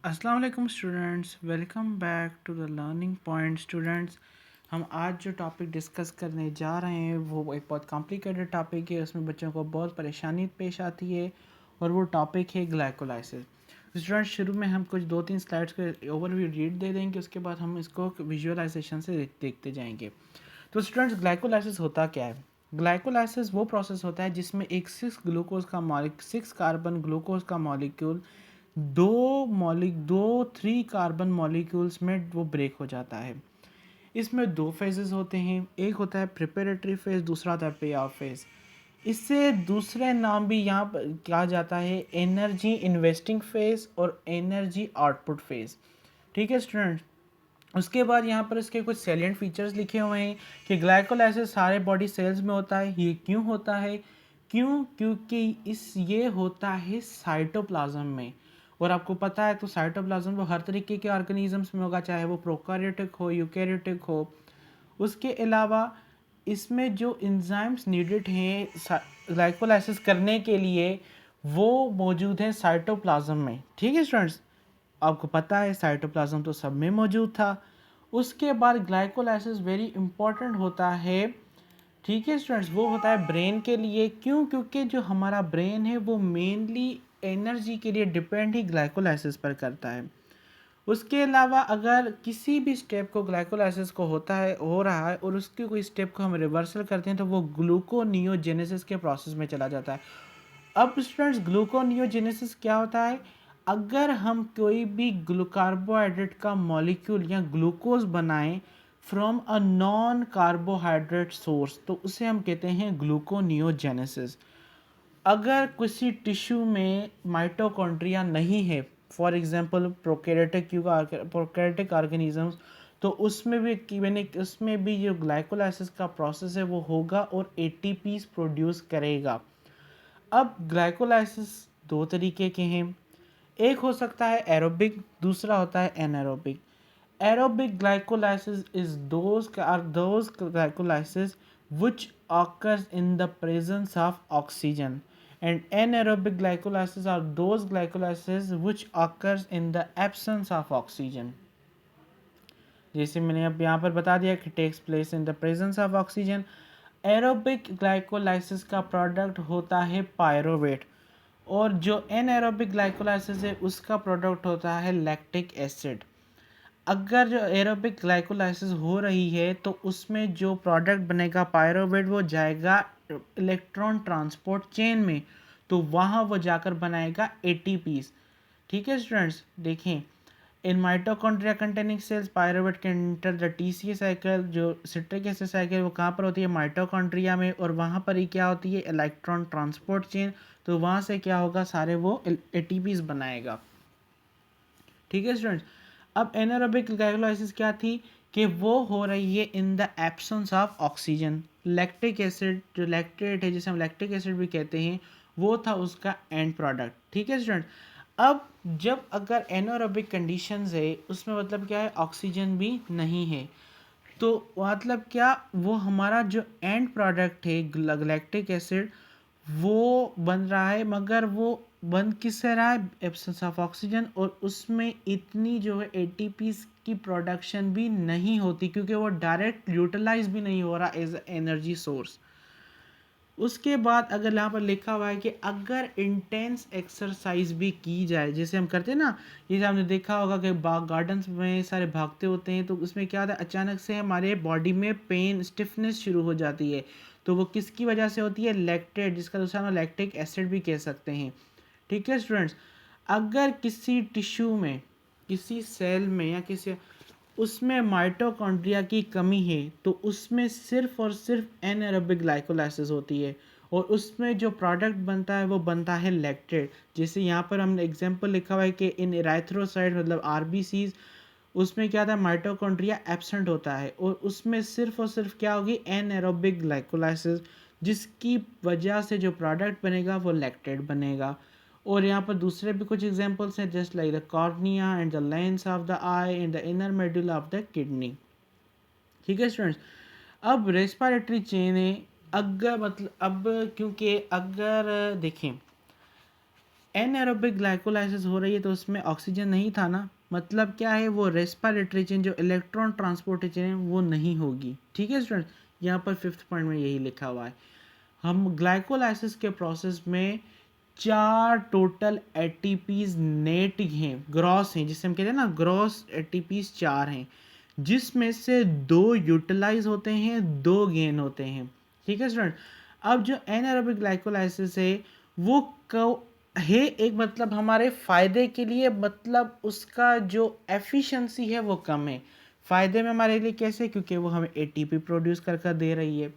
अस्सलाम वालेकुम students, welcome back to the learning point students. हम आज जो टॉपिक डिस्कस करने जा रहे हैं वो एक बहुत कॉम्प्लिकेटेड टॉपिक है। उसमें बच्चों को बहुत परेशानी पेश आती है और वो टॉपिक है ग्लाइकोलाइसिस। स्टूडेंट्स, शुरू में हम कुछ 2-3 स्लाइड्स के ओवरव्यू रीड दे देंगे, उसके बाद हम इसको विजुअलाइजेशन से देखते जाएंगे। तो स्टूडेंट्स, ग्लाइकोलाइसिस होता क्या है? ग्लाइकोलाइसिस वो प्रोसेस होता है जिसमें एक 6 कार्बन ग्लूकोज का मॉलिक्यूल दो 3 कार्बन मॉलिक्यूल्स में वो ब्रेक हो जाता है। इसमें दो फेजेस होते हैं, एक होता है प्रिपरेटरी फेज, दूसरा होता है पे ऑफ फेज। इससे दूसरे नाम भी यहाँ पर कहा जाता है एनर्जी इन्वेस्टिंग फेज और एनर्जी आउटपुट फेज। ठीक है स्टूडेंट्स। उसके बाद यहाँ पर इसके कुछ सैलिएंट फीचर्स लिखे हुए हैं कि ग्लाइकोलाइसिस सारे बॉडी सेल्स में होता है। ये क्यों होता है? क्योंकि ये होता है साइटोप्लाज्म में। और आपको पता है तो साइटोप्लाज्म वो हर तरीके के ऑर्गेनिजम्स में होगा, चाहे वो प्रोकार्योटिक हो यूकेरियोटिक हो। उसके अलावा इसमें जो एंजाइम्स नीडेड हैं ग्लाइकोलाइसिस करने के लिए वो मौजूद हैं साइटोप्लाज्म में। ठीक है स्टूडेंट्स, आपको पता है साइटोप्लाज्म तो सब में मौजूद था। उसके बाद ग्लाइकोलाइसिस वेरी इंपॉर्टेंट होता है। ठीक है स्टूडेंट्स, वो होता है ब्रेन के लिए। क्योंकि जो हमारा ब्रेन है वो मेनली एनर्जी के लिए डिपेंड ही ग्लाइकोलाइसिस पर करता है। उसके अलावा अगर किसी भी स्टेप को ग्लाइकोलाइसिस को हो रहा है और उसके कोई स्टेप को हम रिवर्सल करते हैं तो वो ग्लूकोनियोजेनेसिस के प्रोसेस में चला जाता है। अब स्टूडेंट्स, ग्लूकोनियोजेनेसिस क्या होता है? अगर हम कोई भी कार्बोहाइड्रेट का मॉलिक्यूल या ग्लूकोज बनाएं from a non carbohydrate source तो उसे हम कहते हैं ग्लूकोनियोजेनेसिस। अगर किसी टिश्यू में माइटोकॉन्ड्रिया नहीं है, फॉर एग्जांपल प्रोकैरियोटिक ऑर्गेनिजम्स, तो उसमें भी जो ग्लाइकोलाइसिस का प्रोसेस है वो होगा और एटीपीज प्रोड्यूस करेगा। अब ग्लाइकोलाइसिस दो तरीके के हैं। एक हो सकता है एरोबिक, दूसरा होता है anaerobic. Aerobic glycolysis is those glycolysis which occurs in the presence of oxygen, and anaerobic glycolysis are those glycolysis which occurs in the absence of oxygen। जैसे मैंने अब यहाँ पर बता दिया कि takes place in the presence of oxygen. Aerobic glycolysis का product होता है पायरोवेट, और जो एनएरोबिक ग्लाइकोलाइसिस है उसका प्रोडक्ट होता है लैक्टिक एसिड। अगर जो एरोबिक ग्लाइकोलाइसिस हो रही है तो उसमें जो प्रोडक्ट बनेगा पायरोवेट वो जाएगा इलेक्ट्रॉन ट्रांसपोर्ट चेन में, तो वहाँ वो जाकर बनाएगा एटीपीज। ठीक है स्टूडेंट्स, देखें in mitochondria containing cells pyruvate can enter the TCA cycle. जो सिट्रिक एसिड साइकिल वो कहाँ पर होती है? माइटोकॉन्ड्रिया में। और वहाँ पर ही क्या होती है? Electron transport chain. तो वहाँ से क्या होगा? सारे वो एटीपीज बनाएगा। ठीक है स्टूडेंट्स। अब एनारोबिक ग्लाइकोलाइसिस क्या थी कि वो हो रही है in the absence of oxygen. Lactic acid जो लैक्टेट है, जिसे हम लैक्टिक एसिड भी कहते हैं, वो था उसका एंड प्रोडक्ट। ठीक है स्टूडेंट। अब जब अगर एनारोबिक कंडीशंस है उसमें मतलब क्या है? ऑक्सीजन भी नहीं है, तो मतलब क्या, वो हमारा जो एंड प्रोडक्ट है लैक्टिक एसिड वो बन रहा है, मगर वो बन किससे रहा है? Absence of oxygen. और उसमें इतनी जो है एटीपी की प्रोडक्शन भी नहीं होती क्योंकि वो डायरेक्ट यूटिलाइज भी नहीं हो रहा एज एनर्जी सोर्स। उसके बाद अगर यहाँ पर लिखा हुआ है कि अगर इंटेंस एक्सरसाइज भी की जाए, जैसे हम करते हैं ना, जैसे हमने देखा होगा कि बाग गार्डन्स में सारे भागते होते हैं, तो उसमें क्या होता है? अचानक से हमारे बॉडी में पेन स्टिफनेस शुरू हो जाती है। तो वो किसकी वजह से होती है? लैक्टेट, जिसका दूसरा नाम लैक्टिक एसिड भी कह सकते हैं। ठीक है स्टूडेंट्स। अगर किसी टिश्यू में, किसी सेल में या किसी उसमें माइटोकॉन्ड्रिया की कमी है तो उसमें सिर्फ और सिर्फ एनारोबिक ग्लाइकोलाइसिस होती है, और उसमें जो प्रोडक्ट बनता है वो बनता है लैक्टेट। जैसे यहाँ पर हमने एग्जांपल लिखा हुआ है कि इन इराइथ्रोसाइट मतलब आरबीसीज, उसमें क्या था? माइटोकॉन्ड्रिया एब्सेंट होता है और उसमें सिर्फ और सिर्फ क्या होगी? एनारोबिक ग्लाइकोलाइसिस, जिसकी वजह से जो प्रोडक्ट बनेगा वो लैक्टेट बनेगा। और यहाँ पर दूसरे भी कुछ एग्जांपल्स हैं, just like the cornea and the lens of the I and the inner medulla of the kidney. ठीक है स्टूडेंट्स। अब रेस्पिरेटरी चेन है। अगर मतलब अब क्योंकि अगर देखें एनारोबिक ग्लाइकोलाइसिस हो रही है तो उसमें ऑक्सीजन नहीं था ना, मतलब क्या है, वो रेस्पिरेटरी चेन जो इलेक्ट्रॉन ट्रांसपोर्ट चेन है वो नहीं होगी। ठीक है स्टूडेंट, यहाँ पर 5th पॉइंट में यही लिखा हुआ है। हम ग्लाइकोलाइसिस के प्रोसेस में 4 टोटल एटीपीज नेट हैं, ग्रॉस हैं, जिसे हम कहते हैं ना ग्रॉस एटीपीज 4 हैं, जिसमें से 2 यूटिलाइज होते हैं, 2 गेन होते हैं। ठीक है स्टूडेंट, अब जो एनारोबिक ग्लाइकोलाइसिस है वो है एक मतलब हमारे फायदे के लिए, मतलब उसका जो एफिशिएंसी है वो कम है। फायदे में हमारे लिए कैसे, क्योंकि वो हमें एटीपी प्रोड्यूस कर कर दे रही है।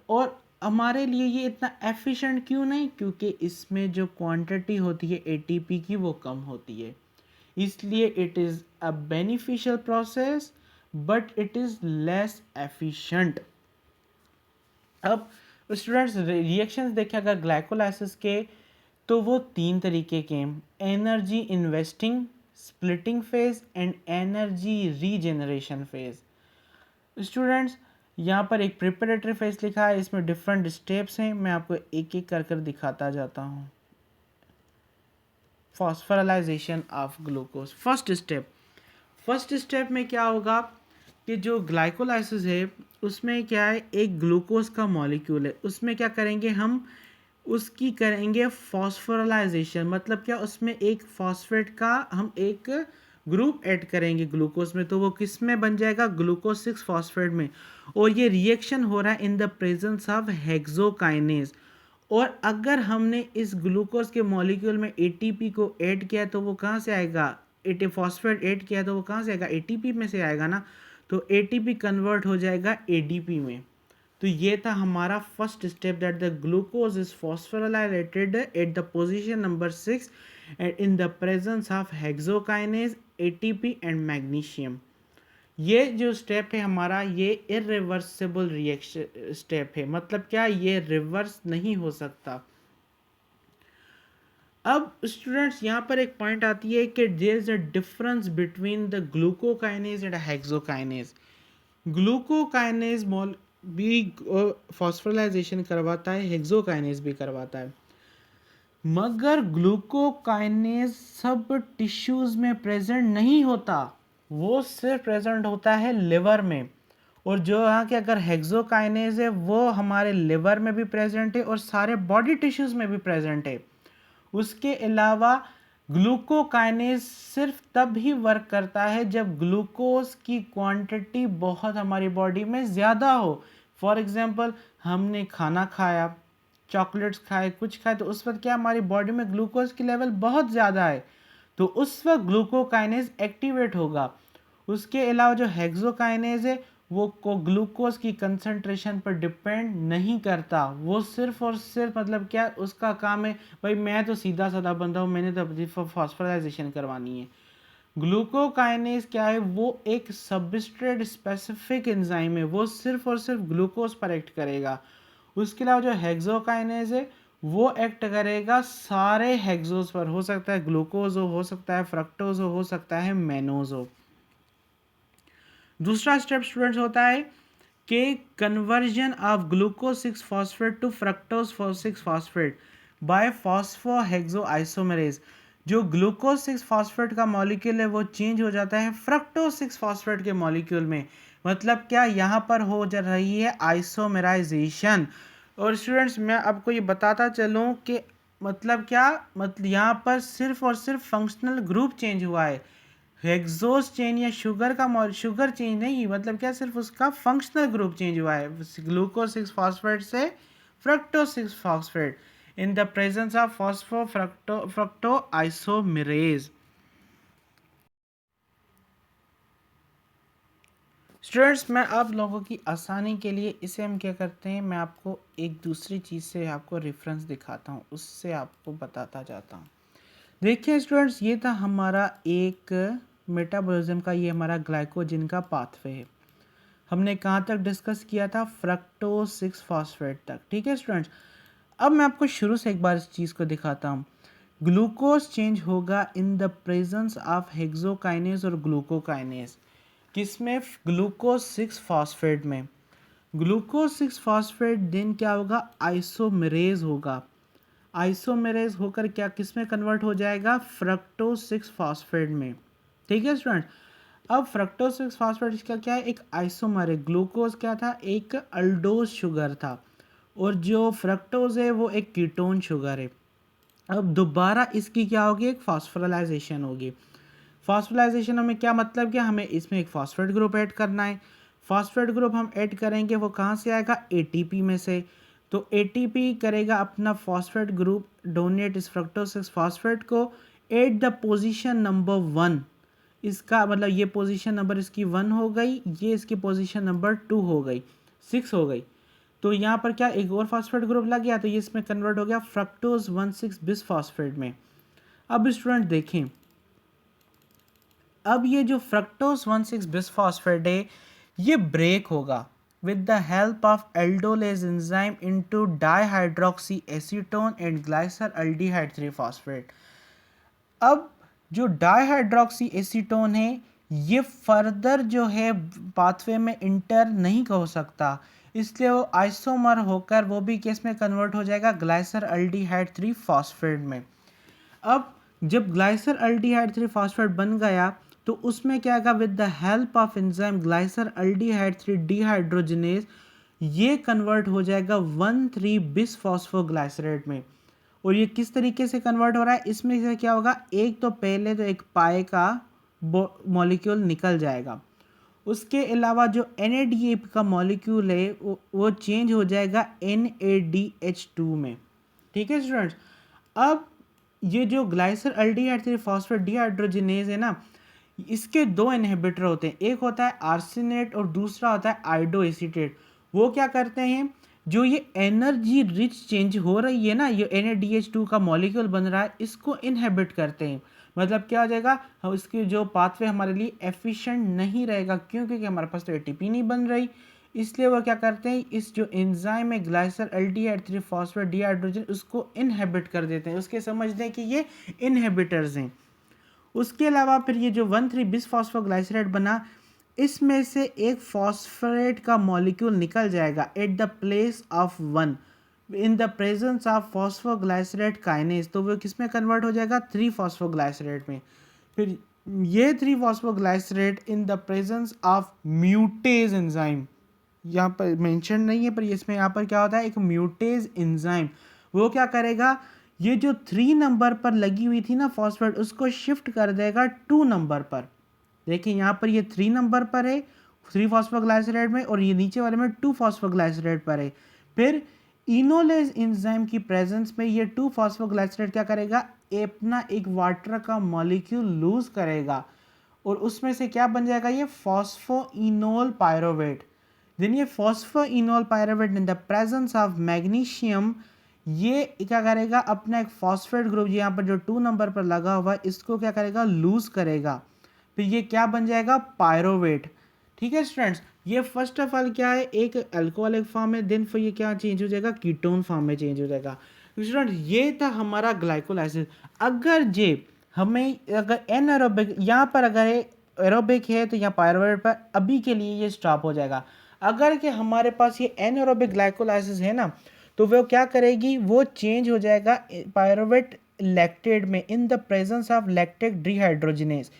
और हमारे लिए ये इतना एफिशिएंट क्यों नहीं, क्योंकि इसमें जो क्वांटिटी होती है एटीपी की वो कम होती है, इसलिए it is a beneficial process but it is less efficient. अब स्टूडेंट्स रिएक्शंस देखें अगर ग्लाइकोलाइसिस के, तो वो 3 तरीके के हैं, energy investing, splitting phase and energy regeneration phase. Students यहाँ पर एक प्रिपरेटरी फेज लिखा है, इसमें डिफरेंट स्टेप्स हैं, मैं आपको एक एक कर कर दिखाता जाता हूँ। Phosphorylation of glucose, first step में क्या होगा कि जो ग्लाइकोलाइसिस है उसमें क्या है, एक ग्लूकोज का मॉलिक्यूल है, उसमें क्या करेंगे हम, उसकी करेंगे फॉस्फोराइलेशन, मतलब क्या, उसमें एक फॉस्फेट का हम एक ग्रुप ऐड करेंगे ग्लूकोज में, तो वो किस में बन जाएगा, ग्लूकोज 6 फॉस्फेट में। और ये रिएक्शन हो रहा है इन द प्रेजेंस ऑफ हेक्सोकाइनेज। और अगर हमने इस ग्लूकोज के मॉलिक्यूल में एटीपी को ऐड किया तो वो कहाँ से आएगा, एटी फॉस्फेट ऐड किया तो वो कहाँ से आएगा, एटीपी में से आएगा ना, तो एटीपी कन्वर्ट हो जाएगा एडीपी में। तो ये था हमारा first step, that the glucose is phosphorylated at the position number 6 and in the presence of hexokinase, ATP and magnesium. ये जो स्टेप है हमारा, ये इरिवर्सिबल रिएक्शन स्टेप है, मतलब क्या, ये रिवर्स नहीं हो सकता। अब स्टूडेंट्स यहाँ पर एक पॉइंट आती है कि there is a difference between the glucokinase and hexokinase. Glucokinase भी फॉस्फोराइलेशन करवाता है, हेक्सोकाइनेज भी करवाता है, मगर ग्लूकोकाइनेज सब टिश्यूज में प्रेजेंट नहीं होता, वो सिर्फ प्रेजेंट होता है लिवर में। और जो यहाँ के अगर हेक्सोकाइनेज है वो हमारे लिवर में भी प्रेजेंट है और सारे बॉडी टिश्यूज में भी प्रेजेंट है। उसके अलावा ग्लूकोकाइनेज सिर्फ तब ही वर्क करता है जब ग्लूकोज की क्वांटिटी बहुत हमारी बॉडी में ज़्यादा हो। फॉर एग्जांपल हमने खाना खाया, चॉकलेट्स खाए, कुछ खाए, तो उस वक्त क्या हमारी बॉडी में ग्लूकोज की लेवल बहुत ज़्यादा है, तो उस वक्त ग्लूकोकाइनेज एक्टिवेट होगा। उसके अलावा जो हेक्सोकाइनेज है वो को ग्लूकोज की कंसंट्रेशन पर डिपेंड नहीं करता, वो सिर्फ और सिर्फ मतलब क्या, उसका काम है भाई मैं तो सीधा साधा बंदा हूँ, मैंने तो फॉस्फोराइलेशन करवानी है। ग्लूकोकाइनेज क्या है, वो एक सबस्ट्रेट स्पेसिफिक एंजाइम है, वो सिर्फ और सिर्फ ग्लूकोज पर एक्ट करेगा। उसके अलावा जो हेक्सोकाइनेज है वो एक्ट करेगा सारे हेक्सोज पर, हो सकता है ग्लूकोज हो सकता है फ्रक्टोज हो सकता है मैनोज हो। दूसरा स्टेप स्टूडेंट्स होता है कि conversion of glucose 6 phosphate to fructose 6 phosphate by phosphohexose isomerase. जो ग्लूकोज 6 फॉस्फेट का मॉलिक्यूल है वो चेंज हो जाता है फ्रक्टोज 6 फॉस्फेट के मॉलिक्यूल में, मतलब क्या, यहाँ पर हो जा रही है आइसोमेराइजेशन। और स्टूडेंट्स मैं आपको ये बताता चलूँ कि मतलब क्या, मतलब यहाँ पर सिर्फ और सिर्फ फंक्शनल ग्रुप चेंज हुआ है, हेक्सोस चेन या शुगर का शुगर चेंज नहीं, मतलब क्या, सिर्फ उसका फंक्शनल ग्रुप चेंज हुआ है ग्लूकोज 6 फॉस्फेट से fructose 6 phosphate in the presence of phospho fructo isomerase. Students मैं आप लोगों की आसानी के लिए इसे हम क्या करते हैं, मैं आपको एक दूसरी चीज़ से आपको रेफरेंस दिखाता हूँ, उससे आपको बताता जाता हूँ। देखिए स्टूडेंट्स, ये था हमारा एक मेटाबॉलिज्म का, ये हमारा ग्लाइकोजन का पाथवे है। हमने कहाँ तक डिस्कस किया था, फ्रक्टोज 6 फॉस्फेट तक। ठीक है स्टूडेंट्स, अब मैं आपको शुरू से एक बार इस चीज़ को दिखाता हूँ। ग्लूकोज चेंज होगा इन द प्रेजेंस ऑफ हेक्सोकाइनेज और ग्लूकोकाइनेज, किसमें, ग्लूकोज 6 फॉस्फेट में। ग्लूकोज 6 फॉस्फेट देन क्या होगा, आइसोमेरेज होगा। आइसोमेरेज होकर क्या किस में कन्वर्ट हो जाएगा, फ्रक्टोज 6 फॉस्फेट में। ठीक है स्टूडेंट। अब फ्रक्टोज 6 फॉस्फेट इसका क्या है, एक आइसोमर है। ग्लूकोज क्या था, एक अल्डोज शुगर था, और जो फ्रक्टोज है वो एक कीटोन शुगर है। अब दोबारा इसकी क्या होगी, एक फॉस्फोराइलेशन होगी। फॉस्फोराइलेशन में क्या मतलब, कि हमें इसमें एक फॉस्फेट ग्रुप ऐड करना है। फॉस्फेट ग्रुप हम ऐड करेंगे, वो कहाँ से आएगा, एटीपी में से। तो एटीपी करेगा अपना फॉस्फेट ग्रुप डोनेट इस फ्रक्टोज 6 फॉस्फेट को एट द पोजीशन नंबर 1। इसका मतलब ये पोजीशन नंबर इसकी 1 हो गई, ये इसकी पोजीशन नंबर 2 हो गई, 6 हो गई। तो यहाँ पर क्या एक और फॉस्फेट ग्रुप लग गया, तो ये इसमें कन्वर्ट हो गया फ्रक्टोज 1,6 बिस फॉस्फेट में। अब स्टूडेंट देखें, अब ये जो फ्रक्टोज 1,6 बिस फॉस्फेट है ये ब्रेक होगा with the help of aldolase enzyme into dihydroxy acetone and glyceraldehyde 3 phosphate। अब जो डाइहाइड्रोक्सी एसीटोन है ये फर्दर जो है पाथवे में इंटर नहीं हो सकता, इसलिए वो आइसोमर होकर वो भी केस में कन्वर्ट हो जाएगा ग्लाइसरल्डिहाइड 3 फॉस्फेट में। अब जब ग्लाइसरल्डिहाइड 3 फॉस्फेट बन गया तो उसमें क्या आएगा, with the help of enzyme glyceraldehyde 3 dehydrogenase ये कन्वर्ट हो जाएगा 1,3 बिस फॉस्फोग्लाइसरेट में। और ये किस तरीके से कन्वर्ट हो रहा है, इसमें से क्या होगा, एक तो पहले तो एक पाए का मॉलिक्यूल निकल जाएगा, उसके अलावा जो NADH का मॉलिक्यूल है वो चेंज हो जाएगा NADH2 में। ठीक है स्टूडेंट्स। अब ये जो ग्लाइसरल्डिहाइड 3 फॉस्फेट डिहाइड्रोजिनेज है ना, इसके दो इनहिबिटर होते हैं, एक होता है आर्सेनेट और दूसरा होता है आयोडोएसीटेट। वो क्या करते हैं, जो ये एनर्जी रिच चेंज हो रही है ना, ये NADH2 का मॉलिक्यूल बन रहा है, इसको इनहिबिट करते हैं। मतलब क्या हो जाएगा, इसकी जो पाथवे हमारे लिए एफिशिएंट नहीं रहेगा, क्योंकि हमारे पास तो ATP नहीं बन रही। इसलिए वो क्या करते हैं, इस जो एंजाइम है ग्लाइसरल्डिहाइड 3 फॉस्फेट डिहाइड्रोजन उसको इनहिबिट कर देते हैं, उसके समझते हैं कि ये इनहिबिटर्स हैं। उसके अलावा फिर ये जो 1,3 बिस फॉस्फोग्लाइसरेट बना, इसमें से एक फॉस्फेट का मॉलिक्यूल निकल जाएगा at the place of 1 in the presence of phosphoglycerate kinase, तो वो किस में कन्वर्ट हो जाएगा, 3 फॉस्फोग्लाइसरेट में। फिर ये 3 phosphoglycerate in the presence of म्यूटेज enzyme, यहाँ पर मेंशन नहीं है पर इसमें यहाँ पर क्या होता है, एक म्यूटेज एंजाइम, वो क्या करेगा, ये जो 3 नंबर पर लगी हुई थी ना फॉस्फेट, उसको शिफ्ट कर देगा 2 नंबर पर। देखिए यहाँ पर ये 3 नंबर पर है 3 फॉस्फोग्लाइसरेट में, और ये नीचे वाले में 2 फॉस्फोग्लाइसरेट पर है। फिर इनोलेज एंजाइम की प्रेजेंस में ये 2 फॉस्फोग्लाइसरेट क्या करेगा, अपना एक वाटर का मॉलिक्यूल लूज करेगा, और उसमें से क्या बन जाएगा, ये फॉस्फोइनोल पायरोवेट। देन ये phosphoenol pyruvate in the presence of magnesium ये क्या करेगा, अपना एक फॉस्फेट ग्रुप यहाँ पर जो 2 नंबर पर लगा हुआ है इसको क्या करेगा, लूज करेगा। फिर ये क्या बन जाएगा, पायरोवेट। ठीक है स्टूडेंट्स, ये फर्स्ट ऑफ ऑल क्या है, एक अल्कोहलिक फॉर्म है, देन फिर ये क्या चेंज हो जाएगा, कीटोन फॉर्म में चेंज हो जाएगा। स्टूडेंट ये था हमारा ग्लाइकोलाइसिस। अगर जे हमें अगर एनारोबिक यहाँ पर अगर एरोबिक है तो यहाँ पायरोवेट पर अभी के लिए ये स्टॉप हो जाएगा। अगर कि हमारे पास ये एनारोबिक ग्लाइकोलाइसिस है ना, तो वो क्या करेगी, वो चेंज हो जाएगा पायरोवेट लैक्टेट में इन the presence of lactic dehydrogenase.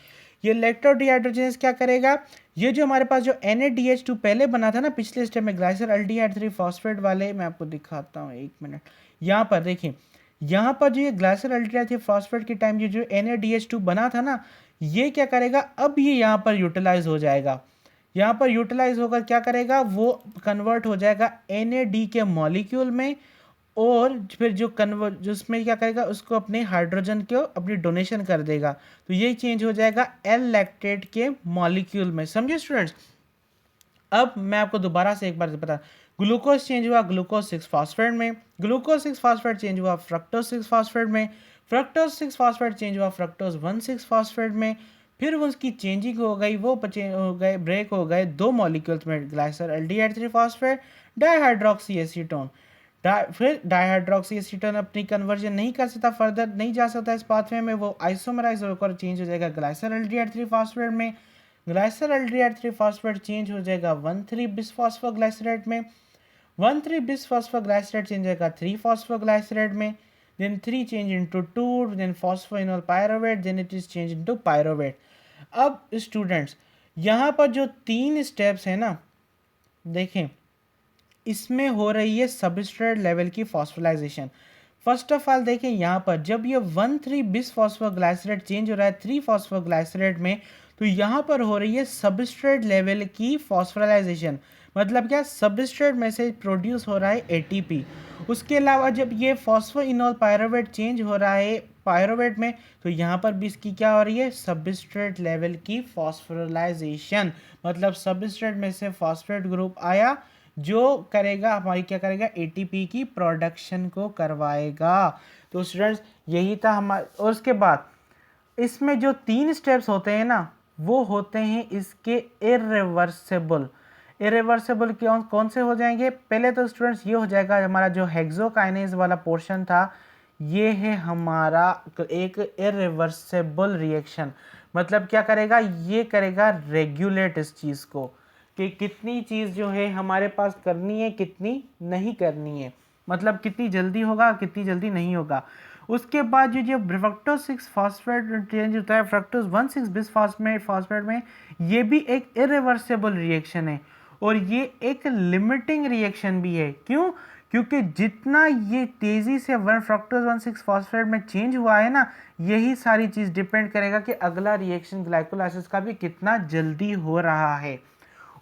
ये लैक्टो डिहाइड्रोजिनेज क्या करेगा, ये जो हमारे पास जो NADH2 पहले बना था ना पिछले स्टेप में ग्लाइसरल्डिहाइड 3 फॉस्फेट वाले, मैं आपको दिखाता हूँ एक मिनट। यहाँ पर देखिए, यहाँ पर जो ये ग्लाइसरल्डिहाइड 3 फॉस्फेट के टाइम ये जो NADH2 बना था ना, ये क्या करेगा, अब ये यहाँ पर यूटिलाइज हो जाएगा। यहाँ पर यूटिलाइज होकर क्या करेगा, वो कन्वर्ट हो जाएगा NAD के मॉलिक्यूल में, और फिर जो कन्वर्ट जो उसमें क्या करेगा, उसको अपने हाइड्रोजन को अपनी डोनेशन कर देगा, तो ये चेंज हो जाएगा L लैक्टेट के मॉलिक्यूल में। समझे स्टूडेंट्स। अब मैं आपको दोबारा से एक बार बता, ग्लूकोज चेंज हुआ ग्लूकोज 6 फॉस्फेट में, ग्लूकोज 6 फॉस्फेट चेंज हुआ फ्रक्टोज 6 फॉस्फेट में, फ्रक्टोज 6 फॉस्फेट चेंज हुआ फ्रक्टोज 1,6 फॉस्फेट में। फिर उसकी चेंजिंग हो गई, वो हो गए ब्रेक हो गए 2 मॉलिक्यूल्स में, ग्लाइसरल्डिहाइड 3 फॉस्फेट डाइहाइड्रोक्सी एसीटोन। फिर डाइहाइड्रोक्सी एसीटोन अपनी कन्वर्जन नहीं कर सकता, फर्दर नहीं जा सकता इस पाथवे में, वो आइसोमराइज होकर चेंज हो जाएगा ग्लाइसरल्डिहाइड 3 फॉस्फेट में। ग्लाइसरल्डिहाइड 3 फॉस्फेट चेंज हो जाएगा 1,3 बिसफॉस्फोग्लाइसरेट में, 1,3 बिसफॉस्फोग्लाइसरेट चेंज हो जाएगा 3 फॉस्फोग्लाइसरेट में। then 3 change into 2, then phosphoenol pyruvate, then it is changed into pyruvate. अब स्टूडेंट्स यहाँ पर जो 3 स्टेप्स है ना, देखें इसमें हो रही है सबस्ट्रेट लेवल की फॉस्फोराइजेशन। फर्स्ट ऑफ ऑल देखें यहाँ पर जब ये 1,3 बिस फॉस्फोग्लाइसरेट चेंज हो रहा है 3 फॉस्फोग्लाइसरेट में, तो यहाँ पर हो रही है सबस्ट्रेट लेवल की फॉस्फोराइजेशन। मतलब क्या, सबस्ट्रेट में से प्रोड्यूस हो रहा है एटीपी। उसके अलावा जब ये फॉस्फोइनोल पायरुवेट चेंज हो रहा है पायरुवेट में, तो यहाँ पर भी इसकी क्या हो रही है, सबस्ट्रेट लेवल की फॉस्फोराइजेशन। मतलब सबस्ट्रेट में से फॉस्फेट ग्रुप आया जो करेगा हमारी क्या करेगा, एटीपी की प्रोडक्शन को करवाएगा। तो स्टूडेंट्स यही था हमारा। और उसके बाद इसमें जो 3 स्टेप्स होते हैं ना, वो होते हैं इसके इरिवर्सिबल। इरिवर्सिबल कौन से हो जाएंगे? पहले तो स्टूडेंट्स ये हो जाएगा हमारा जो हेक्सोकाइनेज वाला पोर्शन था, ये है हमारा एक इरिवर्सिबल रिएक्शन। मतलब क्या करेगा, ये करेगा रेगुलेट इस चीज़ को कि कितनी चीज़ जो है हमारे पास करनी है, कितनी नहीं करनी है। मतलब कितनी जल्दी होगा, कितनी जल्दी नहीं होगा। उसके बाद जो फ्रक्टोज 6 फॉस्फेट चेंज होता है फ्रक्टोज 1,6 बिस फॉस्फेट में, ये भी एक इरिवर्सिबल रिएक्शन है और ये एक लिमिटिंग रिएक्शन भी है। क्यों? क्योंकि जितना ये तेज़ी से फ्रक्टोज 1,6 फॉस्फेट में चेंज हुआ है ना, यही सारी चीज़ डिपेंड करेगा कि अगला रिएक्शन ग्लाइकोलाइसिस का भी कितना जल्दी हो रहा है।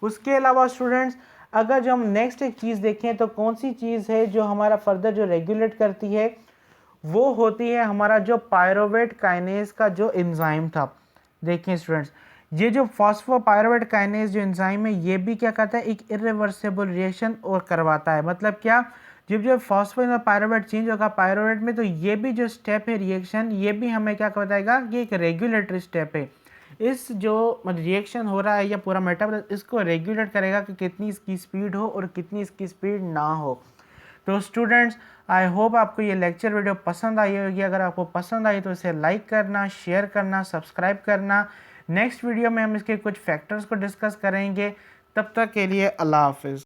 उसके अलावा स्टूडेंट्स अगर जो हम नेक्स्ट एक चीज़ देखें तो कौन सी चीज़ है जो हमारा फर्दर जो रेगुलेट करती है, वो होती है हमारा जो पायरुवेट काइनेज का जो एंजाइम था। देखें स्टूडेंट्स, ये जो फॉस्फोपायरुवेट काइनेज जो एंजाइम है, ये भी क्या करता है, एक इरिवर्सिबल रिएक्शन और करवाता है। मतलब क्या, जब जो फॉस्फो पायरुवेट चेंज होगा पायरुवेट में, तो ये भी जो स्टेप है रिएक्शन, ये भी हमें क्या बताएगा कि एक रेगुलेटरी स्टेप है। इस जो रिएक्शन हो रहा है या पूरा मेटाबॉलिज्म, इसको रेगुलेट करेगा कि कितनी इसकी स्पीड हो और कितनी इसकी स्पीड ना हो। तो स्टूडेंट्स आई होप आपको ये लेक्चर वीडियो पसंद आई होगी। अगर आपको पसंद आई तो इसे लाइक करना, शेयर करना, सब्सक्राइब करना। नेक्स्ट वीडियो में हम इसके कुछ फैक्टर्स को डिस्कस करेंगे। तब तक के लिए अल्लाह हाफिज़।